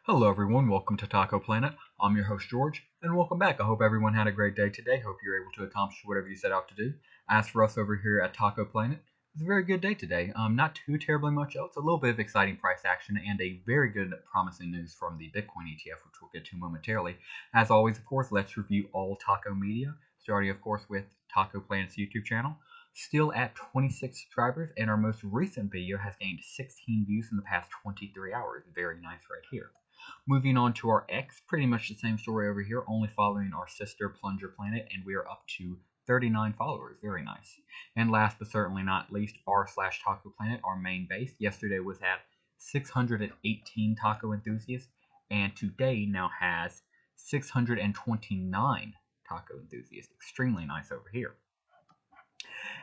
Hello everyone, welcome to Taco Planet. I'm your host George, and welcome back. I hope everyone had a great day today. Hope you're able to accomplish whatever you set out to do. As for us over here at Taco Planet, it's a very good day today. Not too terribly much else. A little bit of exciting price action and a very good promising news from the Bitcoin ETF, which we'll get to momentarily. As always, of course, let's review all Taco media, starting of course with Taco Planet's YouTube channel. Still at 26 subscribers, and our most recent video has gained 16 views in the past 23 hours. Very nice right here. Moving on to our X, pretty much the same story over here, only following our sister Plunger Planet, and we are up to 39 followers. Very nice. And last but certainly not least, r/Taco Planet, our main base. Yesterday was at 618 taco enthusiasts, and today now has 629 taco enthusiasts. Extremely nice over here.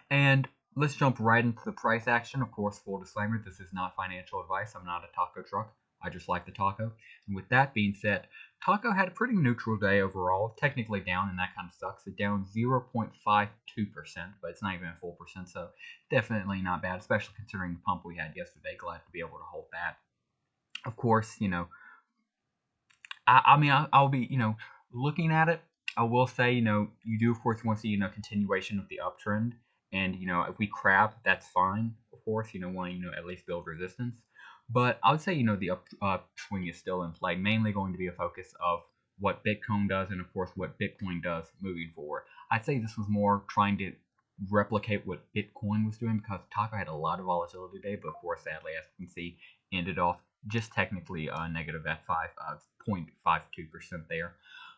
And let's jump right into the price action. Of course, full disclaimer, this is not financial advice. I'm not a taco truck. I just like the taco. And with that being said, taco had a pretty neutral day overall. Technically down, and that kind of sucks. It's down 0.52%, but it's not even a full percent, so definitely not bad, especially considering the pump we had yesterday. Glad to be able to hold that. Of course, I'll be, looking at it. I will say, you do of course want to see, continuation of the uptrend, and if we crab, that's fine. Of course, want to at least build resistance. But I would say, the upswing is still in play, mainly going to be a focus of what Bitcone does and, of course, what Bitcoin does moving forward. I'd say this was more trying to replicate what Bitcoin was doing because Taco had a lot of volatility today, but of course, sadly, as you can see, ended off just technically negative at 5.52% there.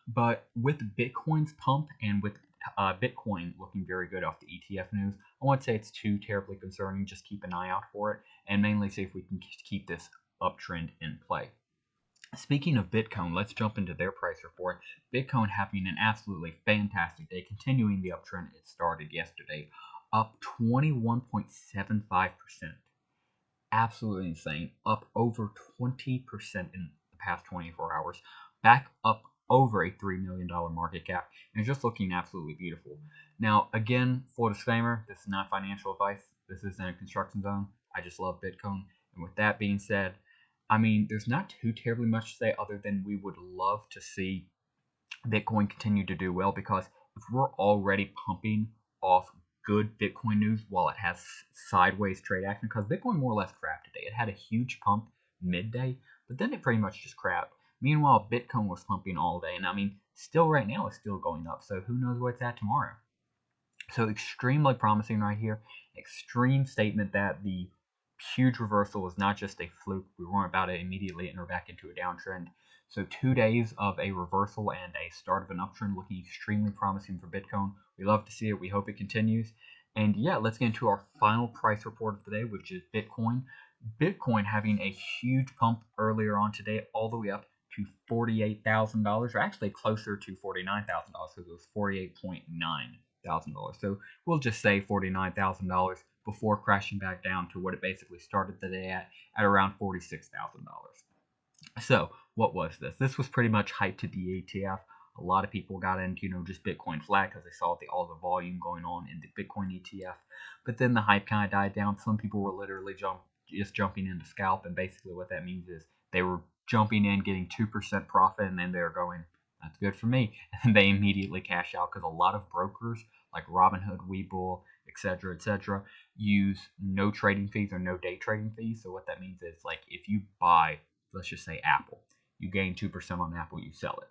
But with Bitcoin's pump and with Bitcoin looking very good off the ETF news, I won't say it's too terribly concerning. Just keep an eye out for it, and mainly see if we can keep this uptrend in play. Speaking of Bitcoin, let's jump into their price report. Bitcoin having an absolutely fantastic day, continuing the uptrend it started yesterday, up 21.75%. Absolutely insane, up over 20% in the past 24 hours, back up over a $3 million market cap, and just looking absolutely beautiful. Now, again, full disclaimer, this is not financial advice. This isn't a construction zone. I just love Bitcoin. And with that being said, there's not too terribly much to say other than we would love to see Bitcoin continue to do well, because if we're already pumping off good Bitcoin news while it has sideways trade action, because Bitcoin more or less crapped today. It had a huge pump midday, but then it pretty much just crapped. Meanwhile, Bitcoin was pumping all day, and still right now it's still going up, so who knows where it's at tomorrow. So extremely promising right here. Extreme statement that the huge reversal was not just a fluke. We weren't about to immediately enter back into a downtrend. So 2 days of a reversal and a start of an uptrend, looking extremely promising for Bitcoin. We love to see it. We hope it continues. And yeah, let's get into our final price report of the day, which is Bitcoin. Bitcoin having a huge pump earlier on today, all the way up to $48,000, or actually closer to $49,000, because it was $48,900. So we'll just say $49,000 before crashing back down to what it basically started the day at around $46,000. So what was this? This was pretty much hyped to the ETF. A lot of people got into, just Bitcoin flat because they saw all the volume going on in the Bitcoin ETF. But then the hype kind of died down. Some people were literally just jumping into scalp, and basically what that means is they were jumping in, getting 2% profit, and then they're going, that's good for me. And they immediately cash out, because a lot of brokers like Robinhood, Webull, etc., use no trading fees or no day trading fees. So what that means is, like, if you buy, let's just say Apple, you gain 2% on Apple, you sell it.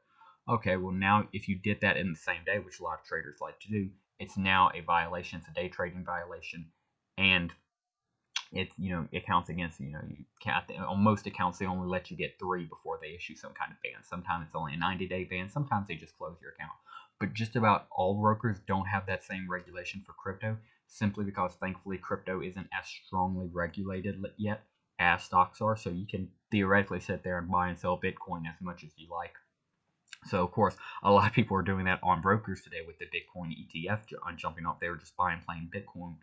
Okay, well now if you did that in the same day, which a lot of traders like to do, it's now a violation. It's a day trading violation, and it counts against, you can't, on most accounts they only let you get 3 before they issue some kind of ban. Sometimes it's only a 90-day ban, sometimes they just close your account. But just about all brokers don't have that same regulation for crypto, simply because thankfully crypto isn't as strongly regulated yet as stocks are. So you can theoretically sit there and buy and sell Bitcoin as much as you like. So of course, a lot of people are doing that on brokers today with the Bitcoin ETF jumping up. They were just buying plain Bitcoin,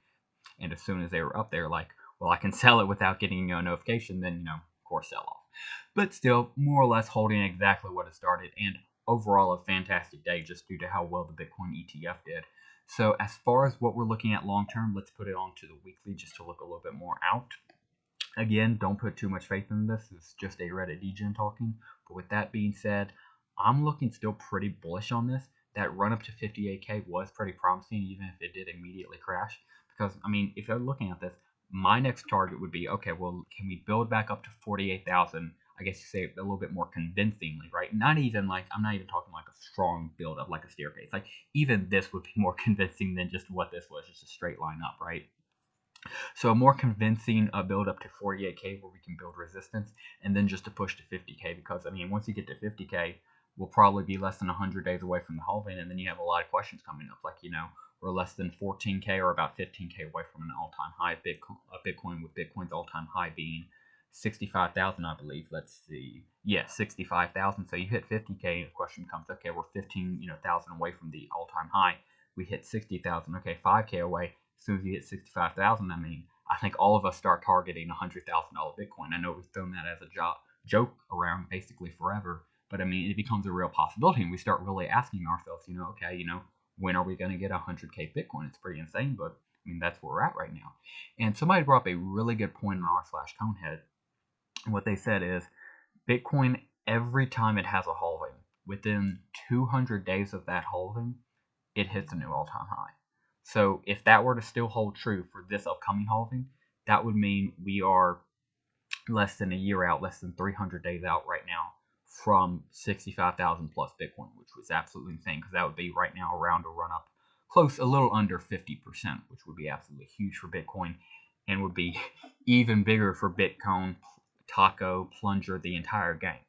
and as soon as they were up there, like, well, I can sell it without getting a notification, then, of course, sell off. But still, more or less holding exactly what it started, and overall a fantastic day just due to how well the Bitcoin ETF did. So as far as what we're looking at long term, let's put it on to the weekly just to look a little bit more out. Again, don't put too much faith in this. It's just a Reddit degen talking. But with that being said, I'm looking still pretty bullish on this. That run up to 58K was pretty promising, even if it did immediately crash. Because, I mean, if you're looking at this, my next target would be, okay, well, can we build back up to 48,000? I guess you say a little bit more convincingly, right? Not even like, I'm not even talking like a strong build up, like a staircase. Like, even this would be more convincing than just what this was, just a straight line up, right? So a more convincing build up to 48K where we can build resistance, and then just to push to 50K, because I mean, once you get to 50K, we'll probably be less than 100 days away from the halving, and then you have a lot of questions coming up, like, you know, we're less than 14K or about 15K away from an all-time high Bitcoin, with Bitcoin's all-time high being 65,000, I believe. Let's see. Yeah, 65,000. So you hit 50K, and the question comes, okay, we're 15,000 away from the all-time high. We hit 60,000. Okay, 5K away. As soon as you hit 65,000, I mean, I think all of us start targeting $100,000 Bitcoin. I know we've thrown that as a joke around basically forever, but I mean, it becomes a real possibility, and we start really asking ourselves, okay, when are we going to get 100K Bitcoin? It's pretty insane, but I mean, that's where we're at right now. And somebody brought up a really good point in r/Conehead. And what they said is Bitcoin, every time it has a halving, within 200 days of that halving, it hits a new all-time high. So if that were to still hold true for this upcoming halving, that would mean we are less than a year out, less than 300 days out right now from 65,000 plus Bitcoin, which was absolutely insane, because that would be right now around a run up close, a little under 50%, which would be absolutely huge for Bitcoin, and would be even bigger for Bitcone, Taco, Plunger, the entire gang.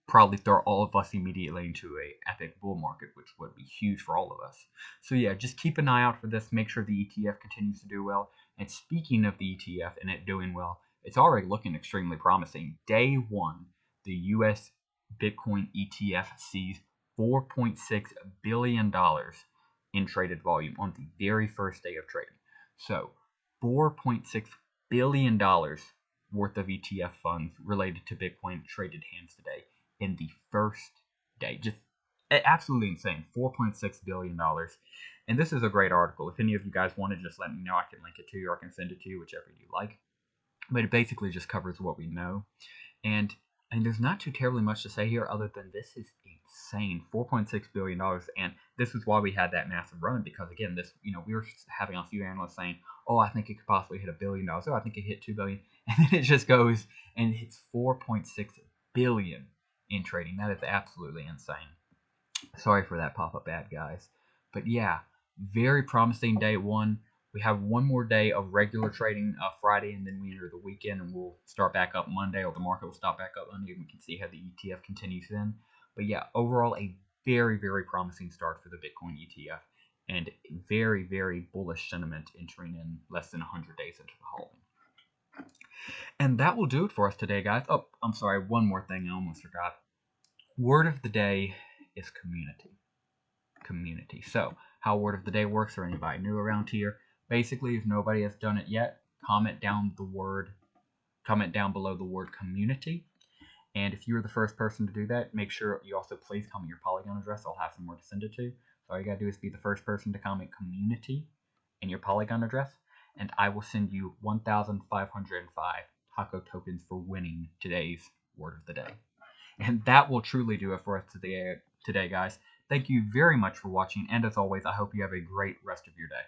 Probably throw all of us immediately into a epic bull market, which would be huge for all of us. So yeah, just keep an eye out for this. Make sure the ETF continues to do well. And speaking of the ETF and it doing well, it's already looking extremely promising. Day one, the US Bitcoin ETF sees $4.6 billion in traded volume on the very first day of trading. So $4.6 billion worth of ETF funds related to Bitcoin traded hands today in the first day. Just absolutely insane. $4.6 billion. And this is a great article. If any of you guys want to, just let me know. I can link it to you, or I can send it to you, whichever you like. But it basically just covers what we know. And there's not too terribly much to say here other than this is insane. $4.6 billion. And this is why we had that massive run, because again, this, we were having a few analysts saying, oh, I think it could possibly hit $1 billion. Oh, I think it hit $2 billion. And then it just goes and hits $4.6 billion in trading. That is absolutely insane. Sorry for that pop-up ad, guys. But yeah, very promising day one. We have one more day of regular trading Friday, and then we enter the weekend, and we'll start back up Monday, or the market will start back up Monday, and we can see how the ETF continues then. But yeah, overall, a very, very promising start for the Bitcoin ETF, and very, very bullish sentiment entering in less than 100 days into the halving. And that will do it for us today, guys. Oh, I'm sorry, one more thing I almost forgot. Word of the day is community. Community. So, how word of the day works for anybody new around here. Basically, if nobody has done it yet, comment down below the word community. And if you're the first person to do that, make sure you also please comment your Polygon address. I'll have some more to send it to. So all you gotta do is be the first person to comment community and your Polygon address, and I will send you 1,505 Taco tokens for winning today's word of the day. And that will truly do it for us today, guys. Thank you very much for watching, and as always, I hope you have a great rest of your day.